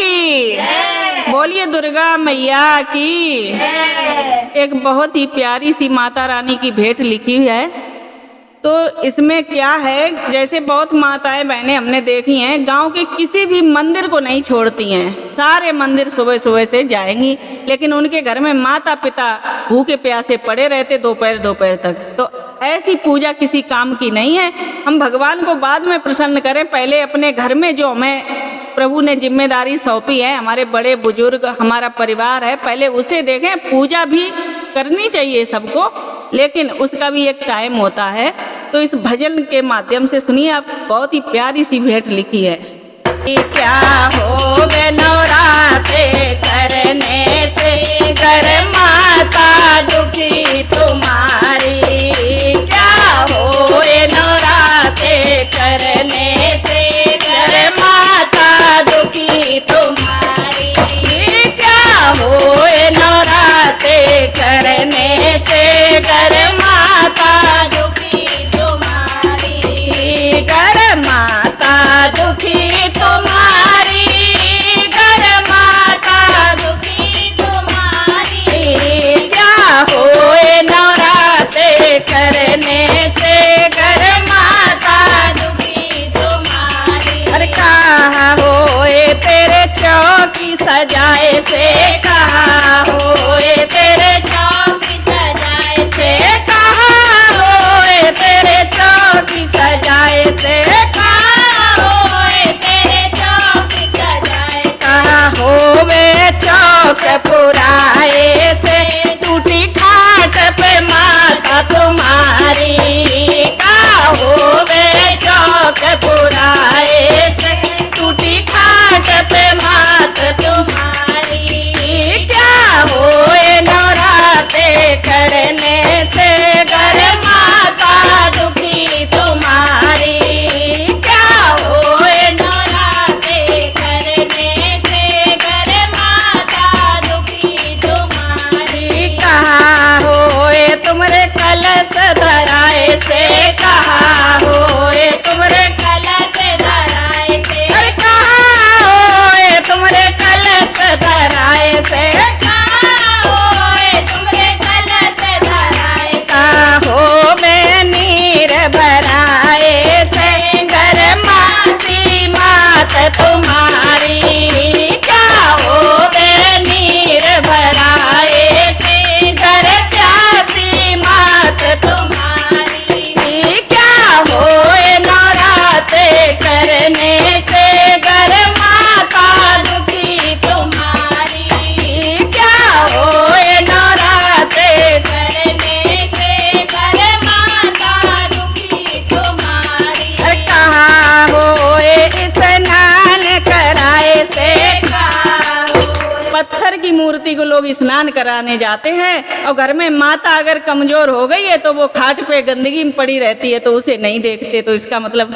की, बोलिए दुर्गा मैया की। एक बहुत ही प्यारी सी माता रानी की भेंट लिखी है। तो इसमें क्या है, जैसे बहुत माताएं बहनें हमने देखी हैं, गांव के किसी भी मंदिर को नहीं छोड़ती हैं, सारे मंदिर सुबह सुबह से जाएंगी, लेकिन उनके घर में माता पिता भूखे प्यासे पड़े रहते दोपहर तक। तो ऐसी पूजा किसी काम की नहीं है। हम भगवान को बाद में प्रसन्न करें, पहले अपने घर में जो हमें प्रभु ने जिम्मेदारी सौंपी है, हमारे बड़े बुजुर्ग, हमारा परिवार है, पहले उसे देखें। पूजा भी करनी चाहिए सबको, लेकिन उसका भी एक टाइम होता है। तो इस भजन के माध्यम से सुनिए आप, बहुत ही प्यारी सी भेंट लिखी है। क्या हो वे नवरात्रे करने से घर माता दुखी तुम्हारी, क्या हो वे नवरात्रे करने से घर माता दुखी तुम्हारी, क्या हो वे नवरात्रे करने से घर माता दुखी तुम्हारी, घर माता दुखी तुम्हारी, घर माता दुखी तुम्हारी, क्या होए नवरात्रे करने से घर माता दुखी तुम्हारी। अरे कहाँ होए तेरे चौकी सजाए से, कहाँ होए तेरे चौकी सजाए से, कहाँ होए तेरे चौकी सजाए से, कहाँ होए तेरे चौकी सजाए, कहाँ होवे चौक पुराए से, टूटी खाट पे माता तुम्हारी, कहाँ होवे चौक पुराए से, टूटी खाट पे माता तुम्हारी, क्या होए नवरात्रे करने से घर माता दुखी तुम्हारी, क्या होए नवरात्रे करने से घर माता दुखी तुम्हारी, कहाँ होए तुमरे कलश धराए से, कहाँ होए तुमरे कलश धराए से, अरे कहाँ होए तुमरे कलश धराए से, कहाँ होए तुमरे कलश धराए, कहाँ हो में नीर भराए से घर मासी मात तुम्हारी, क्या हो में नीर भराए से घर प्यासी मात तुम्हारी, क्या होए नवरात्रे करने से घर माता दुखी तुम्हारी, क्या होए नवरात्रे करने से घर माता दुखी तुम्हारी। कहाँ होए स्नान कराए से, कहाँ होए। पत्थर की मूर्ति को लोग स्नान कराने जाते हैं, और घर में माता अगर कमजोर हो गई है तो वो खाट पे गंदगी में पड़ी रहती है, तो उसे नहीं देखते। तो इसका मतलब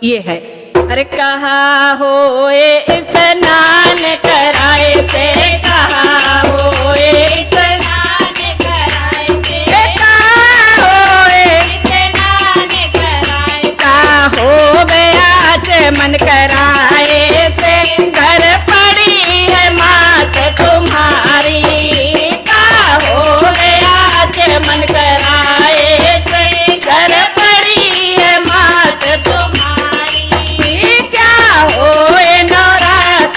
ये है। अरे कहाँ होए स्नान कराए से, कहाँ होए स्नान कराए से, कहाँ होए स्नान कराए, कहाँ हो गया चमन कराए से घर पड़ी है मात तुम्हारी, कहाँ हो गया चमन कराए से घर पड़ी है मात तुम्हारी, क्या होए नवरात्रे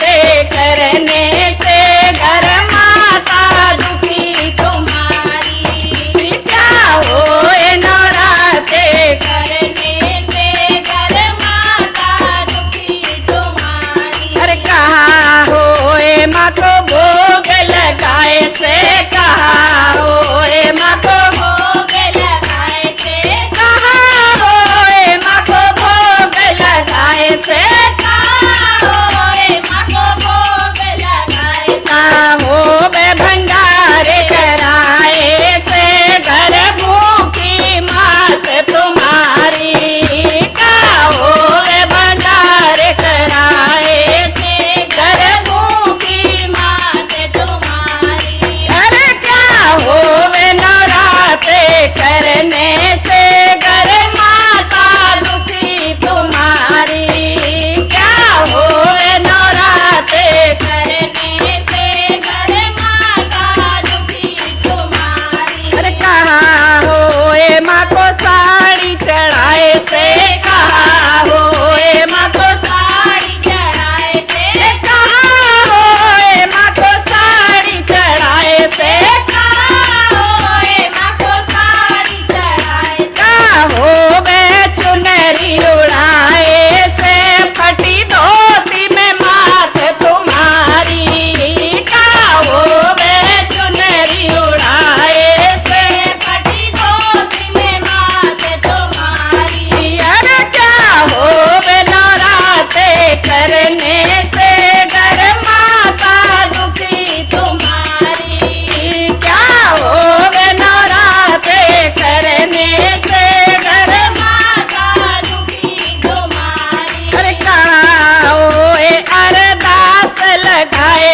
लगाए